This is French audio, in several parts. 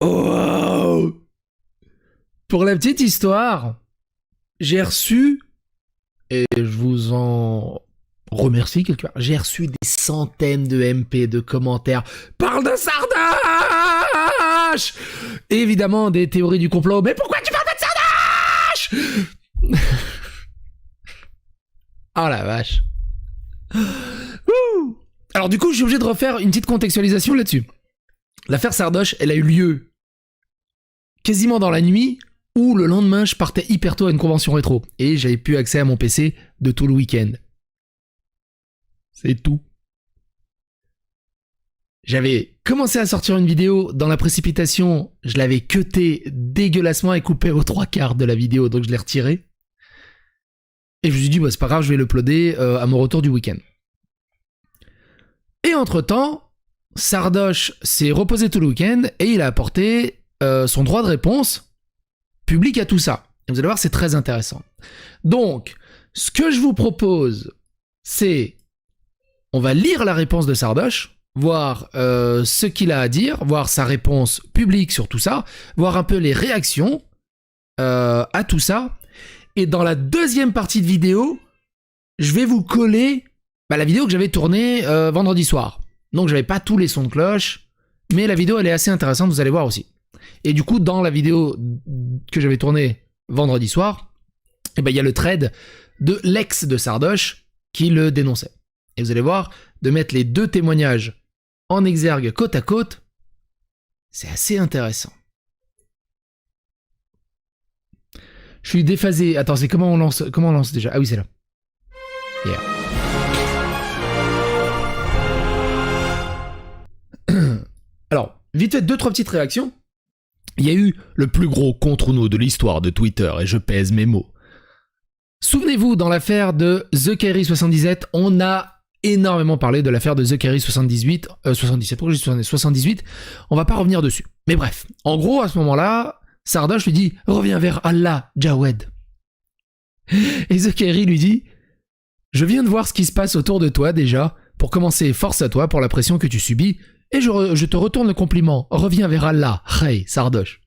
Oh, pour la petite histoire, j'ai reçu, et je vous en remercie quelque part, j'ai reçu des centaines de MP, de commentaires. Parle de Sardoche. Et évidemment, des théories du complot. Mais pourquoi tu parles de Sardoche? Oh la vache. Alors du coup, je suis obligé de refaire une petite contextualisation là-dessus. L'affaire Sardoche, elle a eu lieu quasiment dans la nuit, où le lendemain, je partais hyper tôt à une convention rétro. Et j'avais plus accès à mon PC de tout le week-end. C'est tout. J'avais commencé à sortir une vidéo dans la précipitation, je l'avais cuté dégueulassement et coupé aux 3/4 de la vidéo, donc je l'ai retiré. Et je me suis dit, bah, c'est pas grave, je vais l'uploader à mon retour du week-end. Et entre-temps, Sardoche s'est reposé tout le week-end et il a apporté son droit de réponse public à tout ça. Et vous allez voir, c'est très intéressant. Donc, ce que je vous propose, c'est... On va lire la réponse de Sardoche, voir ce qu'il a à dire, voir sa réponse publique sur tout ça, voir un peu les réactions à tout ça. Et dans la deuxième partie de vidéo, je vais vous coller la vidéo que j'avais tournée vendredi soir. Donc j'avais pas tous les sons de cloche, mais la vidéo elle est assez intéressante, vous allez voir aussi. Et du coup, dans la vidéo que j'avais tournée vendredi soir, il y a le thread de l'ex de Sardoche qui le dénonçait. Et vous allez voir, de mettre les deux témoignages en exergue côte à côte, c'est assez intéressant. Je suis déphasé. Attends, c'est comment on lance déjà? Ah oui, c'est là. Yeah. Alors, vite fait, 2-3 petites réactions. Il y a eu le plus gros contre-nous de l'histoire de Twitter, et je pèse mes mots. Souvenez-vous, dans l'affaire de The Kerry 77, on a énormément parlé de l'affaire de The Kerry 77, pourquoi j'ai dit 78, on va pas revenir dessus. Mais bref, en gros, à ce moment-là, Sardoche lui dit « Reviens vers Allah, Jawed ». Et The Kerry lui dit « Je viens de voir ce qui se passe autour de toi déjà. Pour commencer, force à toi pour la pression que tu subis. Et je te retourne le compliment. Reviens vers Allah, hey, Sardoche. »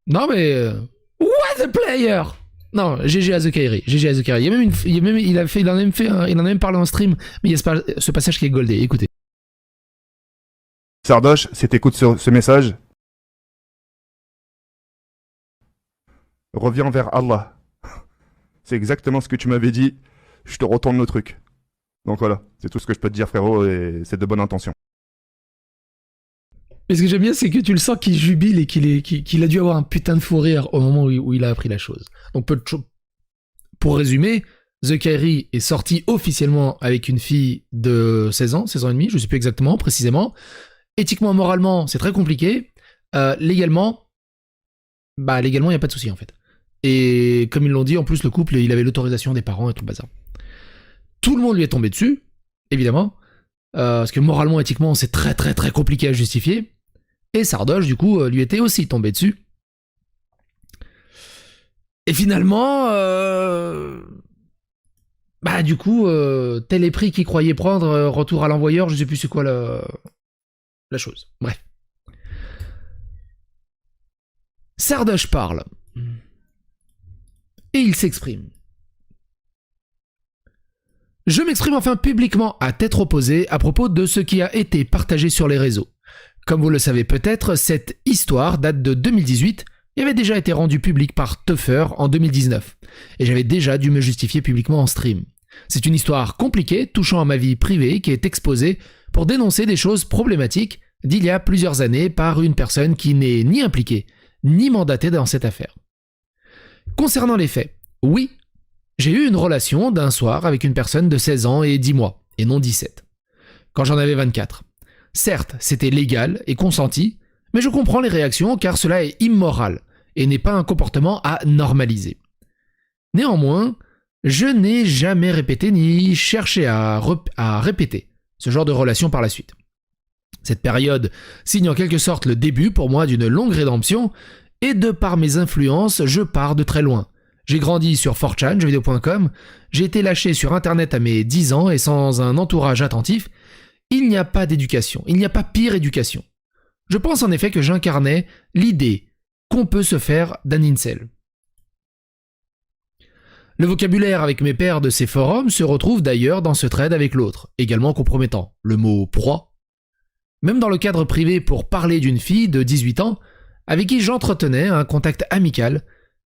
Non mais... what a player! Non, GG à The Kerry, GG à The Kerry. Il en a même parlé en stream, mais il y a ce passage qui est goldé, écoutez. Sardoche, si t'écoutes ce message, reviens vers Allah. C'est exactement ce que tu m'avais dit, je te retourne le truc. Donc voilà, c'est tout ce que je peux te dire frérot, et c'est de bonne intention. Mais ce que j'aime bien, c'est que tu le sens qu'il jubile et qu'il a dû avoir un putain de fou rire au moment où il a appris la chose. Donc pour résumer, The Kerry est sorti officiellement avec une fille de 16 ans et demi, je sais plus exactement, précisément. Éthiquement, moralement, c'est très compliqué. Légalement, il n'y a pas de souci en fait. Et comme ils l'ont dit, en plus le couple, il avait l'autorisation des parents et tout le bazar. Tout le monde lui est tombé dessus, évidemment, parce que moralement, éthiquement, c'est très très très compliqué à justifier. Et Sardoche, du coup, lui était aussi tombé dessus. Et finalement, du coup, tel est prix qu'il croyait prendre, retour à l'envoyeur, je sais plus c'est quoi la chose. Bref. Sardoche parle. Et il s'exprime. Je m'exprime enfin publiquement à tête reposée à propos de ce qui a été partagé sur les réseaux. Comme vous le savez peut-être, cette histoire date de 2018 et avait déjà été rendue publique par Tuffer en 2019. Et j'avais déjà dû me justifier publiquement en stream. C'est une histoire compliquée touchant à ma vie privée qui est exposée pour dénoncer des choses problématiques d'il y a plusieurs années par une personne qui n'est ni impliquée, ni mandatée dans cette affaire. Concernant les faits, oui, j'ai eu une relation d'un soir avec une personne de 16 ans et 10 mois, et non 17, quand j'en avais 24. Certes, c'était légal et consenti, mais je comprends les réactions car cela est immoral et n'est pas un comportement à normaliser. Néanmoins, je n'ai jamais répété ni cherché à répéter ce genre de relation par la suite. Cette période signe en quelque sorte le début pour moi d'une longue rédemption et de par mes influences, je pars de très loin. J'ai grandi sur 4chan, jeuxvideo.com, j'ai été lâché sur internet à mes 10 ans et sans un entourage attentif, il n'y a pas d'éducation, il n'y a pas pire éducation. Je pense en effet que j'incarnais l'idée qu'on peut se faire d'un incel. Le vocabulaire avec mes pairs de ces forums se retrouve d'ailleurs dans ce thread avec l'autre, également compromettant, le mot proie. Même dans le cadre privé pour parler d'une fille de 18 ans avec qui j'entretenais un contact amical,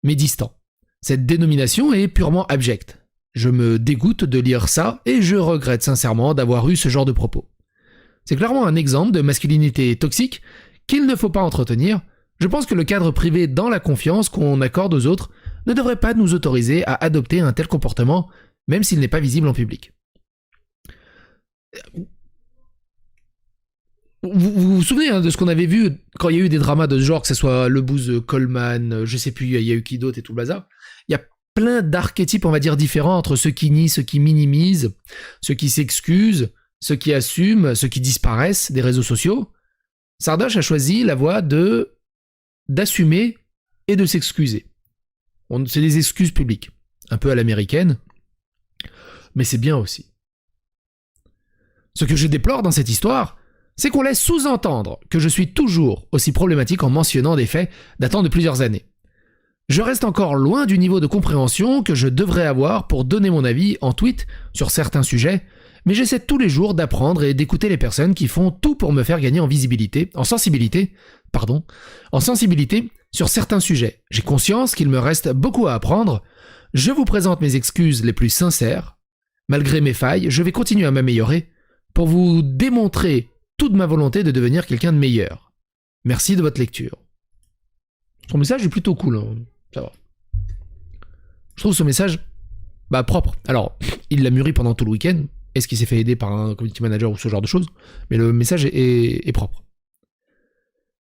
mais distant. Cette dénomination est purement abjecte. Je me dégoûte de lire ça et je regrette sincèrement d'avoir eu ce genre de propos. C'est clairement un exemple de masculinité toxique qu'il ne faut pas entretenir. Je pense que le cadre privé dans la confiance qu'on accorde aux autres ne devrait pas nous autoriser à adopter un tel comportement, même s'il n'est pas visible en public. Vous vous souvenez de ce qu'on avait vu quand il y a eu des dramas de ce genre, que ce soit Le Booz Coleman, je sais plus, il y a eu qui d'autre et tout le bazar. Il y a plein d'archétypes, on va dire, différents entre ceux qui nient, ceux qui minimisent, ceux qui s'excusent, ceux qui assument, ceux qui disparaissent des réseaux sociaux. Sardoche a choisi la voie d'assumer et de s'excuser. C'est des excuses publiques, un peu à l'américaine, mais c'est bien aussi. Ce que je déplore dans cette histoire, c'est qu'on laisse sous-entendre que je suis toujours aussi problématique en mentionnant des faits datant de plusieurs années. Je reste encore loin du niveau de compréhension que je devrais avoir pour donner mon avis en tweet sur certains sujets, mais j'essaie tous les jours d'apprendre et d'écouter les personnes qui font tout pour me faire gagner en sensibilité sur certains sujets. J'ai conscience qu'il me reste beaucoup à apprendre. Je vous présente mes excuses les plus sincères. Malgré mes failles, je vais continuer à m'améliorer pour vous démontrer toute ma volonté de devenir quelqu'un de meilleur. Merci de votre lecture. Son message est plutôt cool, hein. Ça va. Je trouve ce message propre. Alors, il l'a mûri pendant tout le week-end. Est-ce qu'il s'est fait aider par un community manager ou ce genre de choses? Mais le message est propre.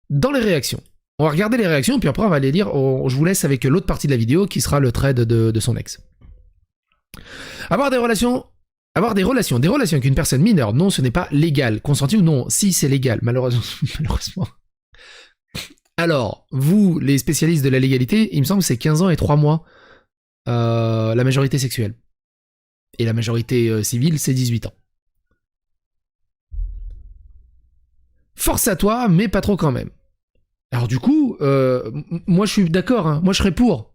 Dans les réactions, on va regarder les réactions, puis après on va les lire. Je vous laisse avec l'autre partie de la vidéo qui sera le thread de son ex. Avoir des relations avec une personne mineure, non, ce n'est pas légal. Consenti ou non? Si, c'est légal, malheureusement. Alors, vous, les spécialistes de la légalité, il me semble que c'est 15 ans et 3 mois la majorité sexuelle. Et la majorité civile, c'est 18 ans. Force à toi, mais pas trop quand même. Alors du coup, moi je suis d'accord, hein, moi je serais pour.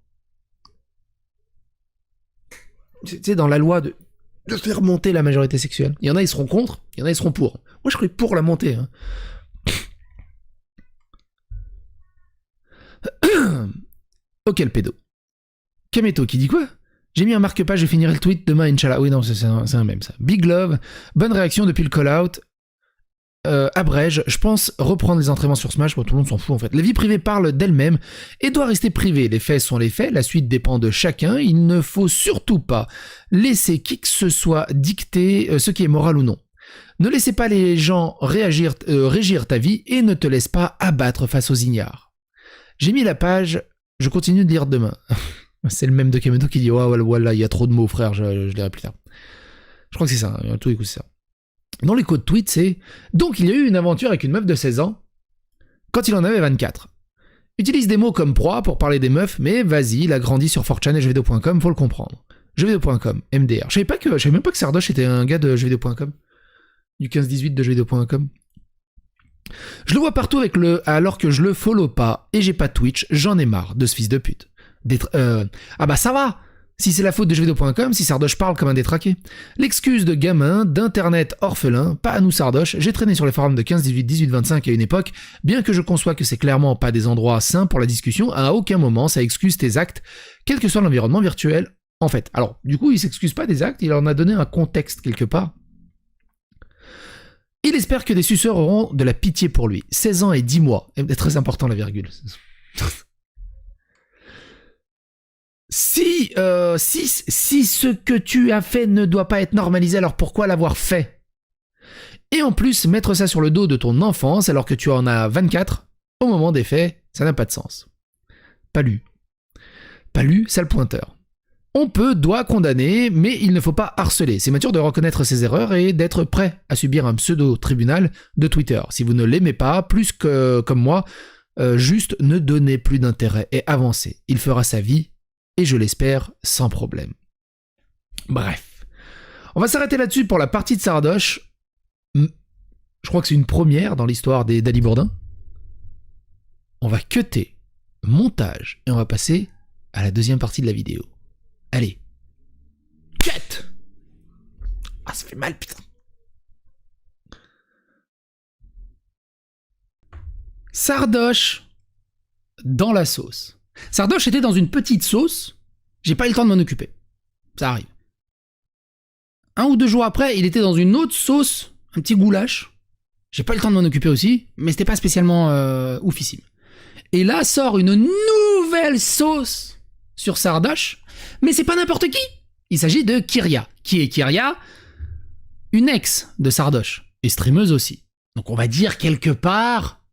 Tu sais, dans la loi de faire monter la majorité sexuelle. Il y en a, ils seront contre, il y en a, ils seront pour. Moi je serais pour la montée. Hein. Ok, le pédo. Kameto qui dit quoi? J'ai mis un marque-page, je finirai le tweet demain, Inch'Allah. Oui, non, c'est un mème, ça. Big Love, bonne réaction depuis le call-out. Abrège, je pense reprendre les entraînements sur Smash, bon, tout le monde s'en fout en fait. La vie privée parle d'elle-même et doit rester privée. Les faits sont les faits, la suite dépend de chacun. Il ne faut surtout pas laisser qui que ce soit dicter ce qui est moral ou non. Ne laissez pas les gens régir ta vie et ne te laisse pas abattre face aux ignares. J'ai mis la page, je continue de lire demain. C'est le même de Kameto qui dit voilà, il y a trop de mots, frère, je lirai plus tard. Je crois que c'est ça, hein, tout écoute, c'est ça. Dans les codes tweets, c'est donc il y a eu une aventure avec une meuf de 16 ans quand il en avait 24. Utilise des mots comme proie pour parler des meufs, mais vas-y, il a grandi sur 4chan et jeuxvideo.com, faut le comprendre. Jeuxvideo.com, MDR. Je savais même pas que Sardoche était un gars de jeuxvideo.com. Du 15-18 de jeuxvideo.com. Je le vois partout alors que je le follow pas et j'ai pas Twitch, j'en ai marre de ce fils de pute. Ça va. Si c'est la faute de jeuxvideo.com, si Sardoche parle comme un détraqué. L'excuse de gamin, d'internet orphelin, pas à nous Sardoche, j'ai traîné sur les forums de 15, 18, 18, 25 à une époque, bien que je conçois que c'est clairement pas des endroits sains pour la discussion, à aucun moment ça excuse tes actes, quel que soit l'environnement virtuel, en fait. Alors, du coup, il s'excuse pas des actes, il en a donné un contexte quelque part. Il espère que des suceurs auront de la pitié pour lui. 16 ans et 10 mois. C'est très important la virgule. Si ce que tu as fait ne doit pas être normalisé, alors pourquoi l'avoir fait? Et en plus, mettre ça sur le dos de ton enfance alors que tu en as 24, au moment des faits, ça n'a pas de sens. Pas lu, sale pointeur. On doit condamner, mais il ne faut pas harceler. C'est mature de reconnaître ses erreurs et d'être prêt à subir un pseudo-tribunal de Twitter. Si vous ne l'aimez pas, plus que comme moi, juste ne donnez plus d'intérêt et avancez. Il fera sa vie, et je l'espère, sans problème. Bref. On va s'arrêter là-dessus pour la partie de Sardoche. Je crois que c'est une première dans l'histoire des Dali Bourdin. On va cutter montage et on va passer à la deuxième partie de la vidéo. Allez. Cut. Ah, ça fait mal, putain. Sardoche dans la sauce. Sardoche était dans une petite sauce. J'ai pas eu le temps de m'en occuper. Ça arrive. 1 ou 2 jours après, il était dans une autre sauce, un petit goulash. J'ai pas eu le temps de m'en occuper aussi, mais c'était pas spécialement oufissime. Et là sort une nouvelle sauce sur Sardoche, mais c'est pas n'importe qui. Il s'agit de Kyria. Qui est Kyria? Une ex de Sardoche, et streameuse aussi. Donc on va dire quelque part,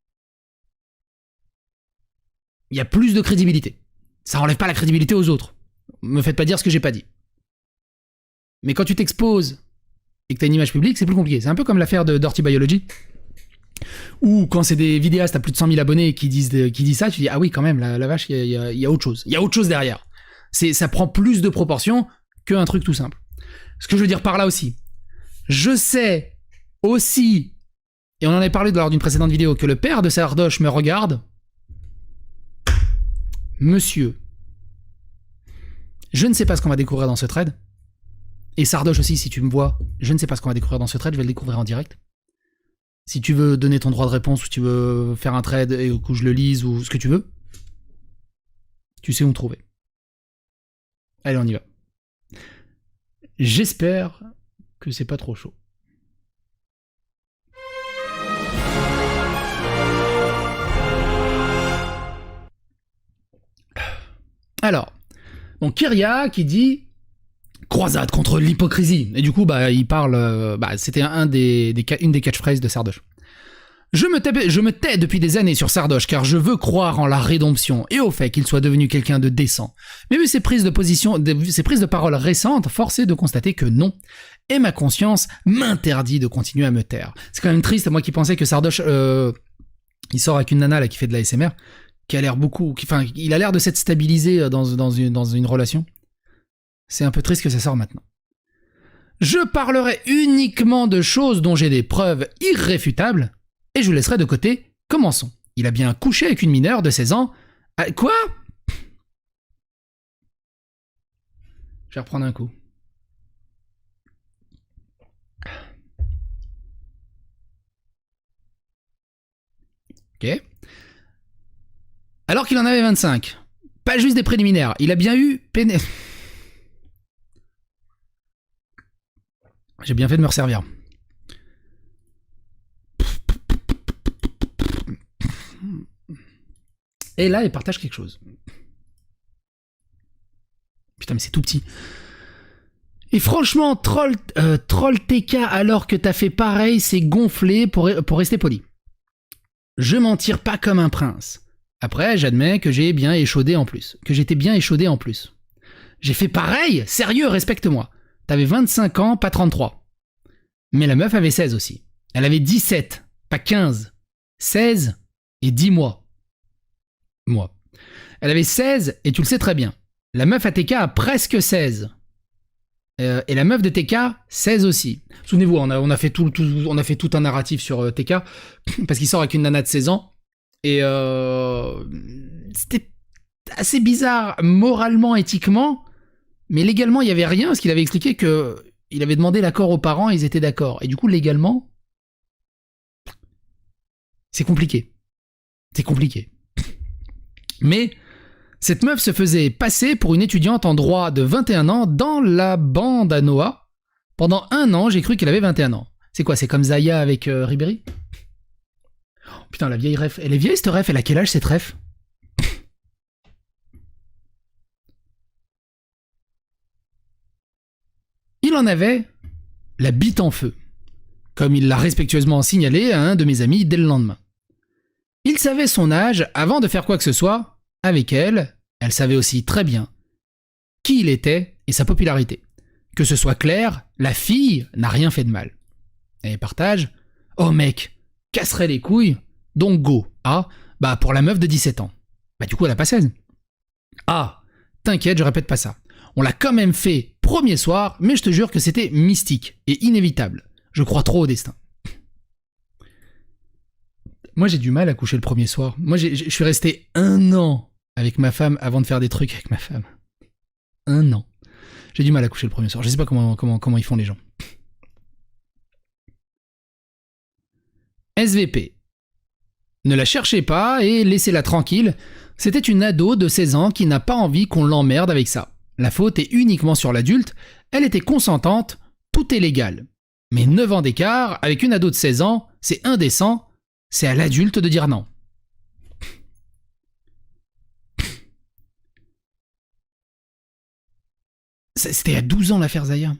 il y a plus de crédibilité. Ça enlève pas la crédibilité aux autres. Me faites pas dire ce que j'ai pas dit. Mais quand tu t'exposes et que t'as une image publique, c'est plus compliqué. C'est un peu comme l'affaire de Dirty Biology, où quand c'est des vidéastes à plus de 100 000 abonnés qui disent ça, tu dis ah oui quand même, la vache, il y a autre chose. Il y a autre chose derrière. Ça prend plus de proportions qu'un truc tout simple. Ce que je veux dire par là aussi, je sais aussi, et on en avait parlé lors d'une précédente vidéo, que le père de Sardoche me regarde. Monsieur, je ne sais pas ce qu'on va découvrir dans ce thread. Et Sardoche aussi, si tu me vois, je ne sais pas ce qu'on va découvrir dans ce thread, je vais le découvrir en direct. Si tu veux donner ton droit de réponse, ou tu veux faire un thread et que je le lise, ou ce que tu veux, tu sais où me trouver. Allez, on y va. J'espère que c'est pas trop chaud. Alors, donc Kyria qui dit croisade contre l'hypocrisie. Et du coup, il parle. C'était une des catchphrases de Sardoche. Je me tais depuis des années sur Sardoche car je veux croire en la rédemption et au fait qu'il soit devenu quelqu'un de décent. Mais vu ses prises de parole récentes, force est de constater que non. Et ma conscience m'interdit de continuer à me taire. C'est quand même triste, moi qui pensais que Sardoche, il sort avec une nana là qui fait de la SMR, qui a l'air il a l'air de s'être stabilisé dans une relation. C'est un peu triste que ça sorte maintenant. Je parlerai uniquement de choses dont j'ai des preuves irréfutables, et je vous laisserai de côté. Commençons. Il a bien couché avec une mineure de 16 ans. Quoi? Je vais reprendre un coup. Ok. Alors qu'il en avait 25. Pas juste des préliminaires. Il a bien eu J'ai bien fait de me resservir. Et là, il partage quelque chose. Putain, mais c'est tout petit. Et franchement, troll TK alors que t'as fait pareil, c'est gonflé pour rester poli. Je m'en tire pas comme un prince. Après, j'admets que j'ai bien échaudé en plus. Que j'étais bien échaudé en plus. J'ai fait pareil? Sérieux, respecte-moi. T'avais 25 ans, pas 33. Mais la meuf avait 16 aussi. Elle avait 17, pas 15. 16 et 10 mois. Elle avait 16 et tu le sais très bien. La meuf à TK a presque 16. Et la meuf de TK, 16 aussi. Souvenez-vous, on a fait tout un narratif sur TK, parce qu'il sort avec une nana de 16 ans. Et c'était assez bizarre moralement, éthiquement, mais légalement, il n'y avait rien, parce qu'il avait expliqué qu'il avait demandé l'accord aux parents et ils étaient d'accord. Et du coup, légalement, c'est compliqué. C'est compliqué. Mais cette meuf se faisait passer pour une étudiante en droit de 21 ans dans la bande à Noah. Pendant 1 an, j'ai cru qu'elle avait 21 ans. C'est quoi, c'est comme Zaya avec Ribéry? Oh, putain, la vieille ref. Elle est vieille, cette ref. Elle a quel âge, cette ref? Il en avait la bite en feu, comme il l'a respectueusement signalé à un de mes amis dès le lendemain. Il savait son âge avant de faire quoi que ce soit. Avec elle, elle savait aussi très bien qui il était et sa popularité. Que ce soit clair, la fille n'a rien fait de mal. Et partage, oh mec, casserait les couilles, donc go. Ah, pour la meuf de 17 ans. Du coup, elle a pas 16. Ah, t'inquiète, je répète pas ça. On l'a quand même fait premier soir, mais je te jure que c'était mystique et inévitable. Je crois trop au destin. Moi, j'ai du mal à coucher le premier soir. Moi, je suis resté 1 an avec ma femme avant de faire des trucs avec ma femme. 1 an. J'ai du mal à coucher le premier soir. Je sais pas comment ils font les gens. SVP. Ne la cherchez pas et laissez-la tranquille. C'était une ado de 16 ans qui n'a pas envie qu'on l'emmerde avec ça. La faute est uniquement sur l'adulte. Elle était consentante. Tout est légal. Mais 9 ans d'écart avec une ado de 16 ans, c'est indécent. C'est à l'adulte de dire non. C'était à 12 ans l'affaire Zaya.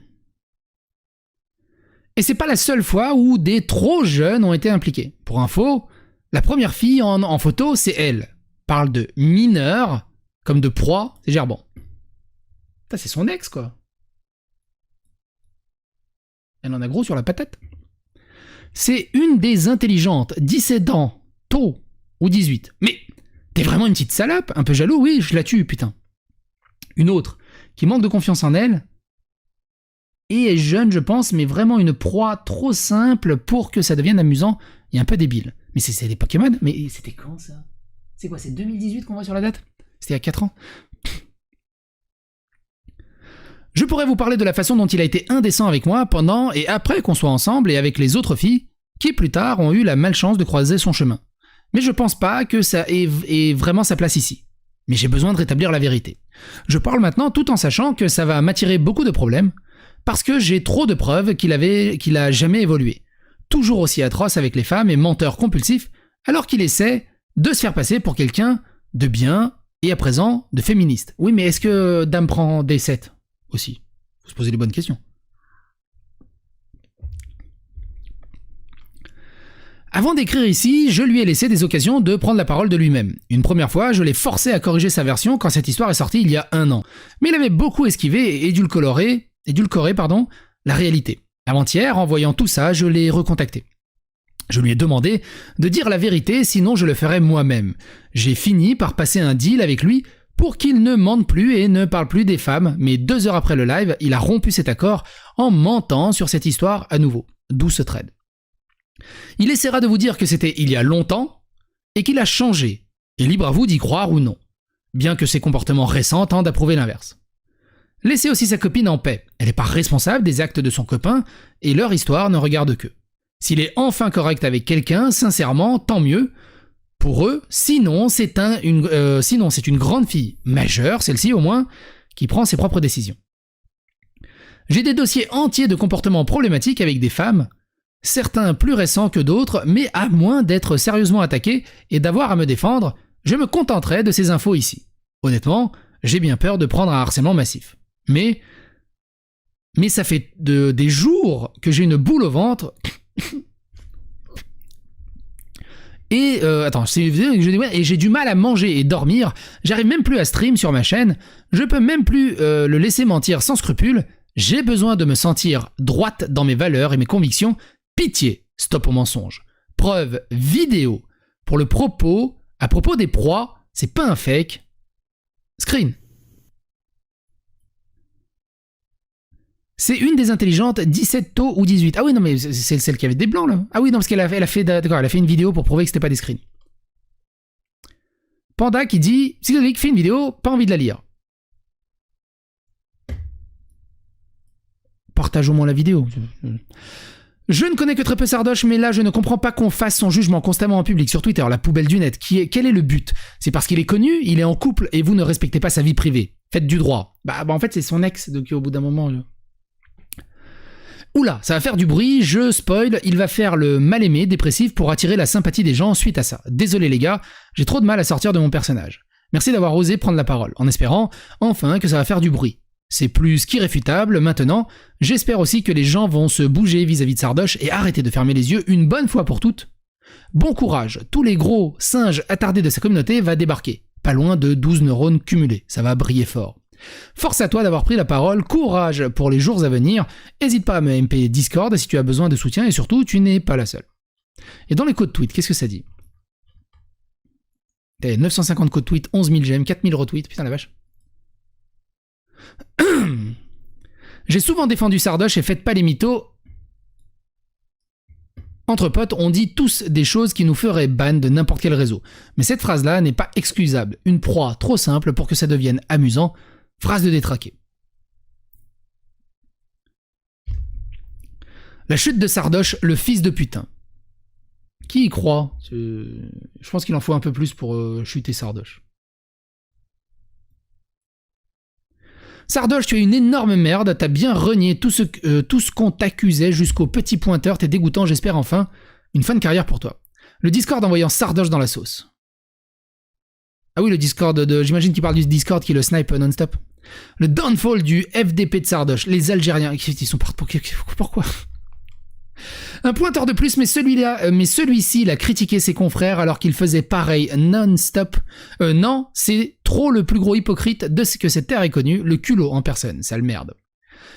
Et c'est pas la seule fois où des trop jeunes ont été impliqués. Pour info, la première fille en photo, c'est elle. Parle de mineur, comme de proie, c'est Gerban. Ça, c'est son ex, quoi. Elle en a gros sur la patate. C'est une des intelligentes, 17 ans, tôt, ou 18. Mais t'es vraiment une petite salope, un peu jaloux, oui, je la tue, putain. Une autre, qui manque de confiance en elle, et est jeune, je pense, mais vraiment une proie trop simple pour que ça devienne amusant et un peu débile. Mais c'est des Pokémon. Mais c'était quand, ça? C'est quoi, c'est 2018 qu'on voit sur la date? C'était il y a 4 ans. Je pourrais vous parler de la façon dont il a été indécent avec moi pendant et après qu'on soit ensemble et avec les autres filles qui plus tard ont eu la malchance de croiser son chemin. Mais je pense pas que ça ait vraiment sa place ici. Mais j'ai besoin de rétablir la vérité. Je parle maintenant tout en sachant que ça va m'attirer beaucoup de problèmes parce que j'ai trop de preuves qu'il a jamais évolué. Toujours aussi atroce avec les femmes et menteur compulsif alors qu'il essaie de se faire passer pour quelqu'un de bien et à présent de féministe. Oui, mais est-ce que Dame prend des 7 aussi? Faut se poser les bonnes questions. Avant d'écrire ici, je lui ai laissé des occasions de prendre la parole de lui-même. Une première fois, je l'ai forcé à corriger sa version quand cette histoire est sortie il y a 1 an. Mais il avait beaucoup esquivé et édulcoré la réalité. Avant-hier, en voyant tout ça, je l'ai recontacté. Je lui ai demandé de dire la vérité, sinon je le ferais moi-même. J'ai fini par passer un deal avec lui pour qu'il ne mente plus et ne parle plus des femmes, mais 2 heures après le live, il a rompu cet accord en mentant sur cette histoire à nouveau. D'où ce trade. Il essaiera de vous dire que c'était il y a longtemps et qu'il a changé, et libre à vous d'y croire ou non, bien que ses comportements récents tendent à prouver l'inverse. Laissez aussi sa copine en paix, elle n'est pas responsable des actes de son copain et leur histoire ne regarde qu'eux. S'il est enfin correct avec quelqu'un, sincèrement, tant mieux. Pour eux, sinon c'est une grande fille, majeure celle-ci au moins, qui prend ses propres décisions. J'ai des dossiers entiers de comportements problématiques avec des femmes, certains plus récents que d'autres, mais à moins d'être sérieusement attaqué et d'avoir à me défendre, je me contenterai de ces infos ici. Honnêtement, j'ai bien peur de prendre un harcèlement massif. Mais ça fait des jours que j'ai une boule au ventre. Et j'ai du mal à manger et dormir, j'arrive même plus à stream sur ma chaîne, je peux même plus le laisser mentir sans scrupule, j'ai besoin de me sentir droite dans mes valeurs et mes convictions, pitié, stop au mensonge. Preuve vidéo à propos des proies, c'est pas un fake. Screen. C'est une des intelligentes, 17 tôt ou 18. Ah oui, non, mais c'est celle qui avait des blancs, là. Ah oui, non, parce qu'elle a fait une vidéo pour prouver que c'était pas des screens. Panda qui dit « Psychologique fait une vidéo, pas envie de la lire. » Partage au moins la vidéo. Je ne connais que très peu Sardoche, mais là, je ne comprends pas qu'on fasse son jugement constamment en public sur Twitter, la poubelle du net. Quel est le but? C'est parce qu'il est connu, il est en couple, et vous ne respectez pas sa vie privée. Faites du droit. Bah en fait, c'est son ex, donc au bout d'un moment... Oula, ça va faire du bruit, je spoil, il va faire le mal-aimé dépressif pour attirer la sympathie des gens suite à ça. Désolé les gars, j'ai trop de mal à sortir de mon personnage. Merci d'avoir osé prendre la parole, en espérant, enfin, que ça va faire du bruit. C'est plus qu'irréfutable maintenant, j'espère aussi que les gens vont se bouger vis-à-vis de Sardoche et arrêter de fermer les yeux une bonne fois pour toutes. Bon courage, tous les gros singes attardés de sa communauté va débarquer. Pas loin de 12 neurones cumulés, ça va briller fort. Force à toi d'avoir pris la parole, courage pour les jours à venir, n'hésite pas à me MP Discord si tu as besoin de soutien et surtout, tu n'es pas la seule. Et dans les codes tweets, qu'est-ce que ça dit? 950 codes tweets, 11 000 j'aime, 4 000 retweets, putain la vache. J'ai souvent défendu Sardoche et faites pas les mythos Entre potes, on dit tous des choses qui nous feraient ban de n'importe quel réseau. Mais cette phrase-là n'est pas excusable. Une proie trop simple pour que ça devienne amusant. Phrase de détraqué. La chute de Sardoche, le fils de putain. Qui y croit? Je pense qu'il en faut un peu plus pour chuter Sardoche. Sardoche, tu es une énorme merde, t'as bien renié tout ce qu'on t'accusait jusqu'au petit pointeur, t'es dégoûtant, j'espère enfin une fin de carrière pour toi. Le Discord envoyant Sardoche dans la sauce. Ah oui, le Discord j'imagine qu'il parle du Discord qui le snipe non-stop. Le downfall du FDP de Sardoche, les Algériens, ils sont partis pourquoi? Un pointeur de plus, mais celui-ci, il a critiqué ses confrères alors qu'il faisait pareil non-stop. Non, c'est trop le plus gros hypocrite de ce que cette terre est connue, le culot en personne, sale merde.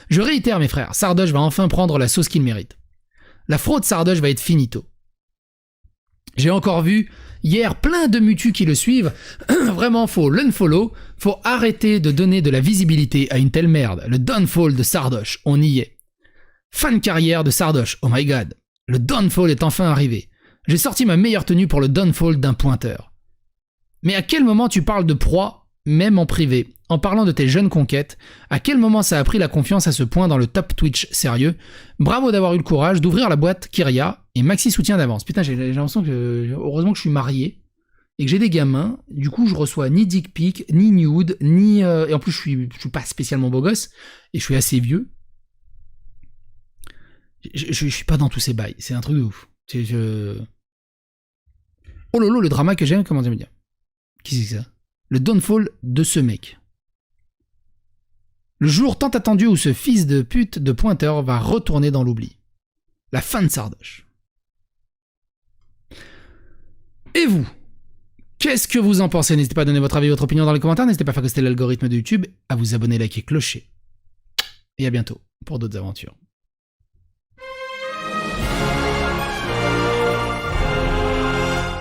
Je réitère mes frères, Sardoche va enfin prendre la sauce qu'il mérite. La fraude Sardoche va être finito. J'ai encore vu hier plein de mutus qui le suivent. Vraiment, faut l'unfollow, faut arrêter de donner de la visibilité à une telle merde. Le downfall de Sardoche, on y est. Fin de carrière de Sardoche, oh my god. Le downfall est enfin arrivé. J'ai sorti ma meilleure tenue pour le downfall d'un pointeur. Mais à quel moment tu parles de proie, même en privé, en parlant de tes jeunes conquêtes? À quel moment ça a pris la confiance à ce point dans le top Twitch sérieux? Bravo d'avoir eu le courage d'ouvrir la boîte Kyria et maxi soutien d'avance. Putain, j'ai l'impression que... Heureusement que je suis marié et que j'ai des gamins. Du coup, je reçois ni dick pic, ni nude, ni... Et en plus, je suis pas spécialement beau gosse et je suis assez vieux. Je suis pas dans tous ces bails, c'est un truc de ouf. Oh lolo, le drama que j'aime, comment me dire? Qui c'est que ça? Le downfall de ce mec. Le jour tant attendu où ce fils de pute de pointeur va retourner dans l'oubli. La fin de Sardoche. Et vous? Qu'est-ce que vous en pensez? N'hésitez pas à donner votre avis, votre opinion dans les commentaires, n'hésitez pas à faire rester l'algorithme de YouTube, à vous abonner, liker, clocher. Et à bientôt pour d'autres aventures.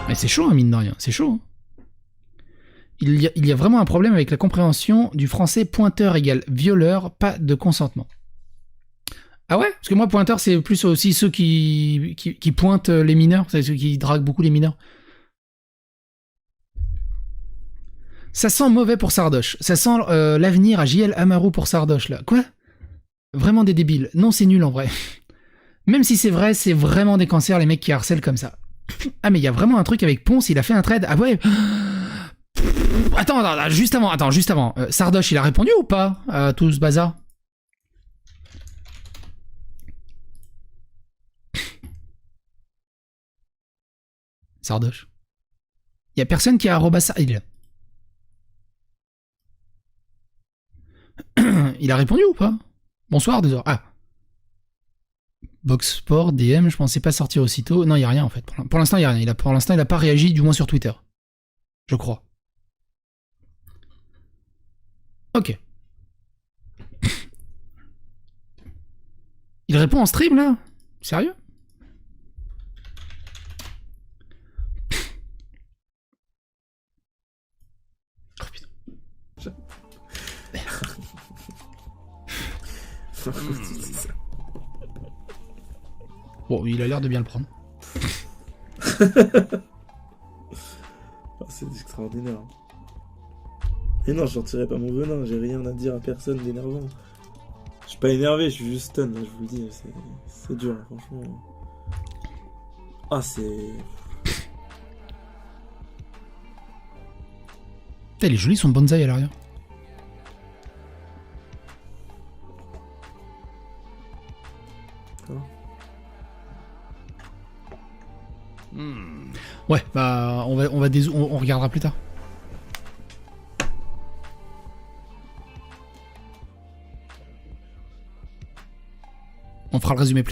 Mais c'est chaud, hein, mine de rien, c'est chaud. Hein. Il y a vraiment un problème avec la compréhension du français pointeur égale violeur, pas de consentement. Ah ouais? Parce que moi, pointeur, c'est plus aussi ceux qui pointent les mineurs, c'est ceux qui draguent beaucoup les mineurs. Ça sent mauvais pour Sardoche. Ça sent l'avenir à JL Amaru pour Sardoche, là. Quoi? Vraiment des débiles. Non, c'est nul en vrai. Même si c'est vrai, c'est vraiment des cancers les mecs qui harcèlent comme ça. Ah mais il y a vraiment un truc avec Ponce, il a fait un trade. Ah ouais. Attends, juste avant. Sardoche, il a répondu ou pas à tout ce bazar? Sardoche. Il y a personne qui a arrobas. Il a répondu ou pas? Bonsoir, désolé. Ah. Box Sport, DM, je pensais pas sortir aussitôt. Non, il n'y a rien en fait. Pour l'instant, il n'y a rien. Pour l'instant, il n'a pas réagi, du moins sur Twitter. Je crois. Ok. Il répond en stream là? Sérieux? Oh putain. Bon, il a l'air de bien le prendre. Oh, c'est extraordinaire. Et non, je sortirai pas mon venin, j'ai rien à dire à personne d'énervant. Je suis pas énervé, je suis juste stun, là, je vous le dis. C'est dur, hein, franchement. Ah, c'est... Putain, il est joli son bonsaï à l'arrière. Ouais, bah on regardera plus tard. On fera le résumé plus tard.